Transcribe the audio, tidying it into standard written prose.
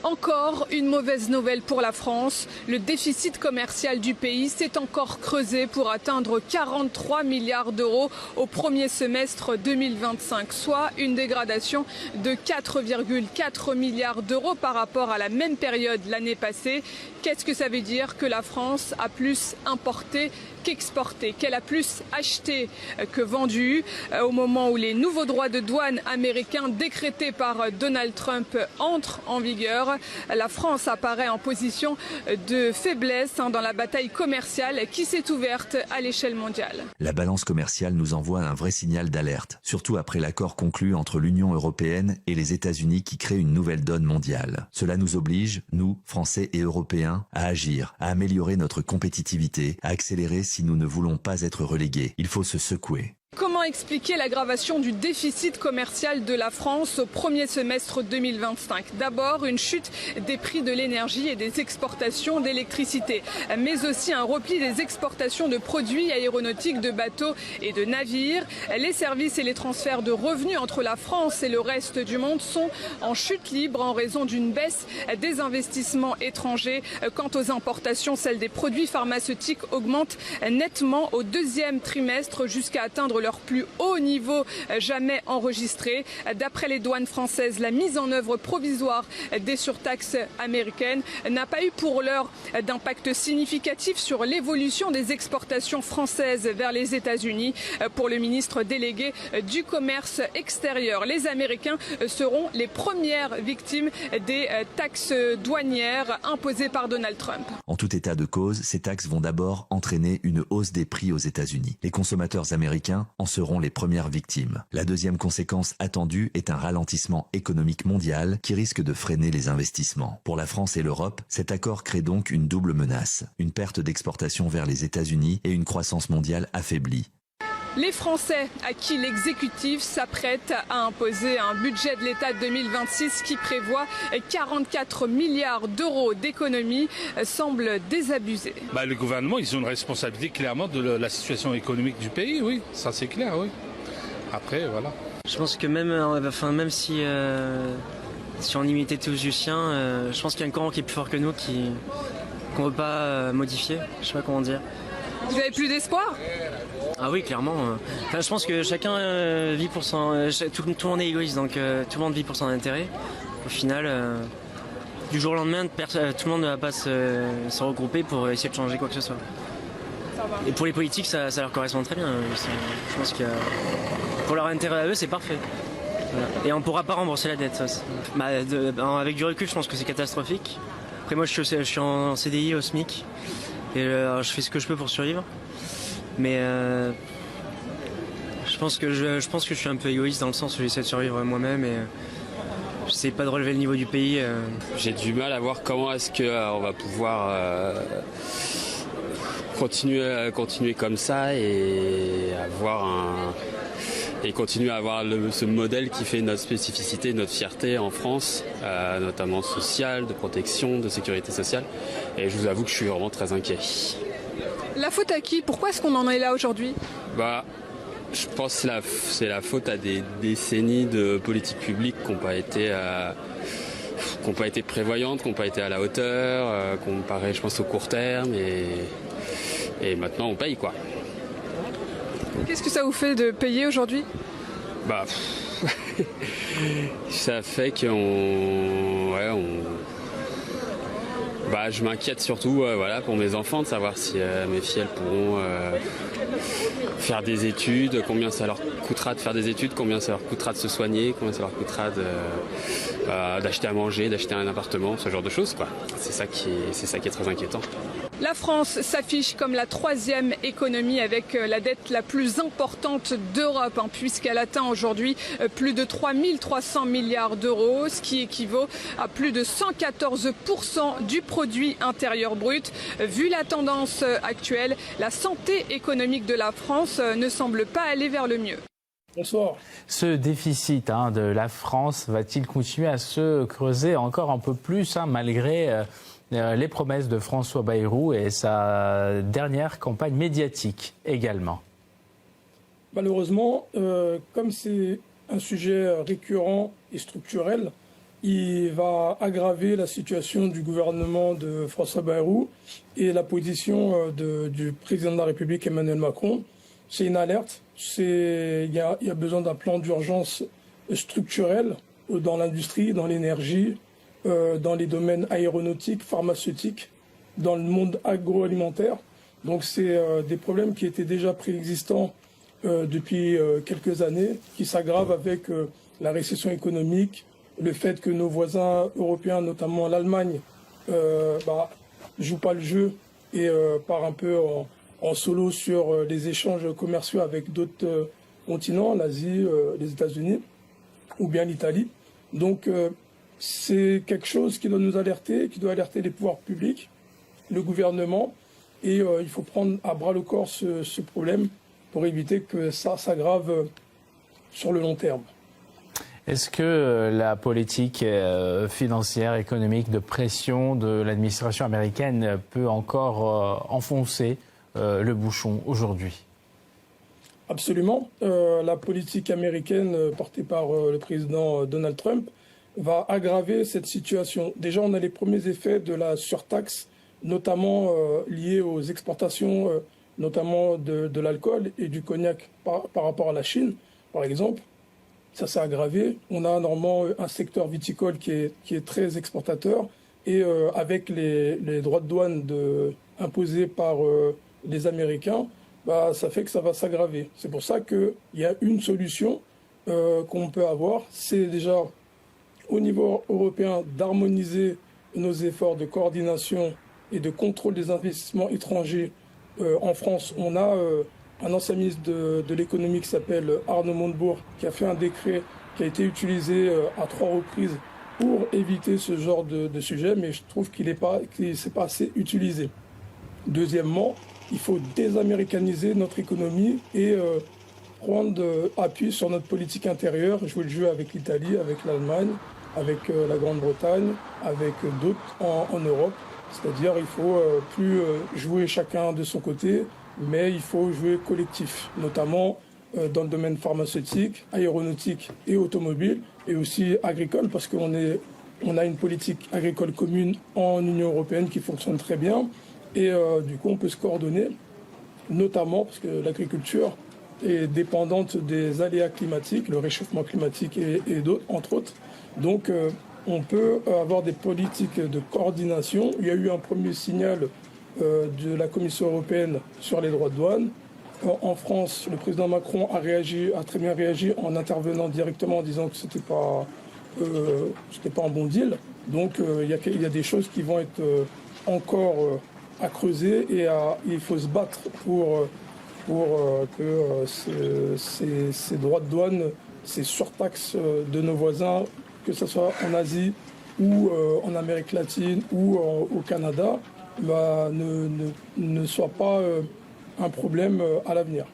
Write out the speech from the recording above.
Encore une mauvaise nouvelle pour la France. Le déficit commercial du pays s'est encore creusé pour atteindre 43 milliards d'euros au premier semestre 2025, soit une dégradation de 4,4 milliards d'euros par rapport à la même période l'année passée. Qu'est-ce que ça veut dire? Que la France a plus importé qu'exporté, qu'elle a plus acheté que vendu. Au moment où les nouveaux droits de douane américains décrétés par Donald Trump entrent en vigueur, la France apparaît en position de faiblesse dans la bataille commerciale qui s'est ouverte à l'échelle mondiale. La balance commerciale nous envoie un vrai signal d'alerte, surtout après l'accord conclu entre l'Union européenne et les États-Unis qui crée une nouvelle donne mondiale. Cela nous oblige, nous, Français et Européens, à agir, à améliorer notre compétitivité, à accélérer si nous ne voulons pas être relégués. Il faut se secouer. Comment expliquer l'aggravation du déficit commercial de la France au premier semestre 2025? D'abord, une chute des prix de l'énergie et des exportations d'électricité, mais aussi un repli des exportations de produits aéronautiques, de bateaux et de navires. Les services et les transferts de revenus entre la France et le reste du monde sont en chute libre en raison d'une baisse des investissements étrangers. Quant aux importations, celles des produits pharmaceutiques augmentent nettement au deuxième trimestre jusqu'à atteindre leur plus haut niveau jamais enregistré. D'après les douanes françaises, la mise en œuvre provisoire des surtaxes américaines n'a pas eu pour l'heure d'impact significatif sur l'évolution des exportations françaises vers les États-Unis. Pour le ministre délégué du commerce extérieur, les Américains seront les premières victimes des taxes douanières imposées par Donald Trump. En tout état de cause, ces taxes vont d'abord entraîner une hausse des prix aux États-Unis. Les consommateurs américains en seront les premières victimes. La deuxième conséquence attendue est un ralentissement économique mondial qui risque de freiner les investissements. Pour la France et l'Europe, cet accord crée donc une double menace, une perte d'exportation vers les États-Unis et une croissance mondiale affaiblie. Les Français à qui l'exécutif s'apprête à imposer un budget de l'État 2026 qui prévoit 44 milliards d'euros d'économies semblent désabusés. Le gouvernement, ils ont une responsabilité clairement de la situation économique du pays, oui, ça c'est clair, oui. Après, voilà. Je pense que même si on imitait tous du sien, je pense qu'il y a un courant qui est plus fort que nous qu'on ne veut pas modifier, je sais pas comment dire. Vous avez plus d'espoir ? Ah oui, clairement. Je pense que chacun vit pour son... Tout le monde est égoïste, donc tout le monde vit pour son intérêt. Au final, du jour au lendemain, tout le monde ne va pas se regrouper pour essayer de changer quoi que ce soit. Et pour les politiques, ça leur correspond très bien. Je pense que pour leur intérêt à eux, c'est parfait. Voilà. Et on ne pourra pas rembourser la dette. Avec du recul, je pense que c'est catastrophique. Après, moi, je suis en CDI au SMIC. Et je fais ce que je peux pour survivre. Mais je pense que je suis un peu égoïste dans le sens où j'essaie de survivre moi-même et j'essaie pas de relever le niveau du pays. J'ai du mal à voir comment est-ce qu'on va pouvoir continuer comme ça et continuer à avoir ce modèle qui fait notre spécificité, notre fierté en France, notamment sociale, de protection, de sécurité sociale. Et je vous avoue que je suis vraiment très inquiet. La faute à qui? Pourquoi est-ce qu'on en est là aujourd'hui? Je pense que c'est la faute à des décennies de politiques publiques qui n'ont pas été prévoyantes, qui n'ont pas été à la hauteur, qui ont paré, je pense, au court terme. Et maintenant, on paye, quoi. Qu'est-ce que ça vous fait de payer aujourd'hui? Ça fait je m'inquiète surtout pour mes enfants, de savoir si mes filles elles pourront faire des études, combien ça leur coûtera de faire des études, combien ça leur coûtera de se soigner, combien ça leur coûtera d'acheter à manger, d'acheter un appartement, ce genre de choses, quoi. C'est ça qui est très inquiétant. La France s'affiche comme la troisième économie avec la dette la plus importante d'Europe, puisqu'elle atteint aujourd'hui plus de 3 300 milliards d'euros, ce qui équivaut à plus de 114% du produit intérieur brut. Vu la tendance actuelle, la santé économique de la France ne semble pas aller vers le mieux. Bonsoir. Ce déficit de la France va-t-il continuer à se creuser encore un peu plus malgré les promesses de François Bayrou et sa dernière campagne médiatique également? Malheureusement, comme c'est un sujet récurrent et structurel, il va aggraver la situation du gouvernement de François Bayrou et la position du président de la République Emmanuel Macron. C'est une alerte. Il y a besoin d'un plan d'urgence structurel dans l'industrie, dans l'énergie, dans les domaines aéronautiques, pharmaceutiques, dans le monde agroalimentaire. Donc c'est des problèmes qui étaient déjà préexistants depuis quelques années, qui s'aggravent avec la récession économique, le fait que nos voisins européens, notamment l'Allemagne, jouent pas le jeu et part un peu en solo sur les échanges commerciaux avec d'autres continents, l'Asie, les États-Unis ou bien l'Italie. Donc c'est quelque chose qui doit nous alerter, qui doit alerter les pouvoirs publics, le gouvernement, et il faut prendre à bras le corps ce problème pour éviter que ça s'aggrave sur le long terme. Est-ce que la politique financière, économique, de pression de l'administration américaine peut encore enfoncer le bouchon aujourd'hui? Absolument. La politique américaine portée par le président Donald Trump va aggraver cette situation. Déjà, on a les premiers effets de la surtaxe, notamment liés aux exportations, notamment de l'alcool et du cognac par rapport à la Chine, par exemple. Ça s'est aggravé. On a normalement un secteur viticole qui est très exportateur et avec les droits de douane imposés par les Américains, ça fait que ça va s'aggraver. C'est pour ça qu'il y a une solution qu'on peut avoir, c'est déjà au niveau européen d'harmoniser nos efforts de coordination et de contrôle des investissements étrangers. En France, on a un ancien ministre de l'économie qui s'appelle Arnaud Montebourg, qui a fait un décret qui a été utilisé à 3 reprises pour éviter ce genre de sujet, mais je trouve qu'il ne s'est pas assez utilisé. Deuxièmement, il faut désaméricaniser notre économie et prendre appui sur notre politique intérieure, jouer le jeu avec l'Italie, avec l'Allemagne, avec la Grande-Bretagne, avec d'autres en Europe. C'est-à-dire il faut plus jouer chacun de son côté, mais il faut jouer collectif, notamment dans le domaine pharmaceutique, aéronautique et automobile, et aussi agricole, parce qu'on a une politique agricole commune en Union européenne qui fonctionne très bien, et du coup on peut se coordonner, notamment parce que l'agriculture est dépendante des aléas climatiques, le réchauffement climatique et d'autres, entre autres. Donc on peut avoir des politiques de coordination. Il y a eu un premier signal de la Commission européenne sur les droits de douane. En France, le président Macron a très bien réagi en intervenant directement en disant que c'était pas un bon deal. Donc il y a des choses qui vont être encore à creuser et il faut se battre pour que ces droits de douane, ces surtaxes de nos voisins, que ce soit en Asie ou en Amérique latine ou au Canada, ne soit pas un problème à l'avenir.